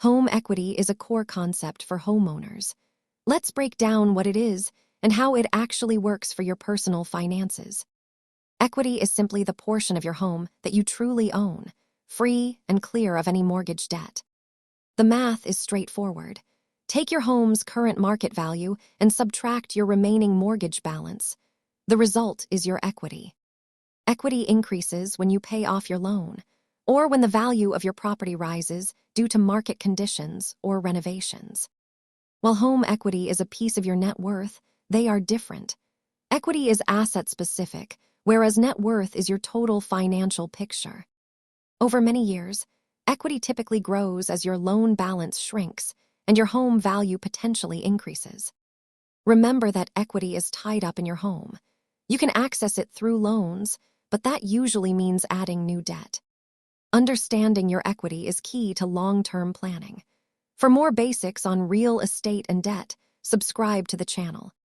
Home equity is a core concept for homeowners. Let's break down what it is and how it actually works for your personal finances. Equity is simply the portion of your home that you truly own, free and clear of any mortgage debt. The math is straightforward. Take your home's current market value and subtract your remaining mortgage balance. The result is your equity. Equity increases when you pay off your loan, or when the value of your property rises due to market conditions or renovations. While home equity is a piece of your net worth, they are different. Equity is asset-specific, whereas net worth is your total financial picture. Over many years, equity typically grows as your loan balance shrinks and your home value potentially increases. Remember that equity is tied up in your home. You can access it through loans, but that usually means adding new debt. Understanding your equity is key to long-term planning. For more basics on real estate and debt, subscribe to the channel.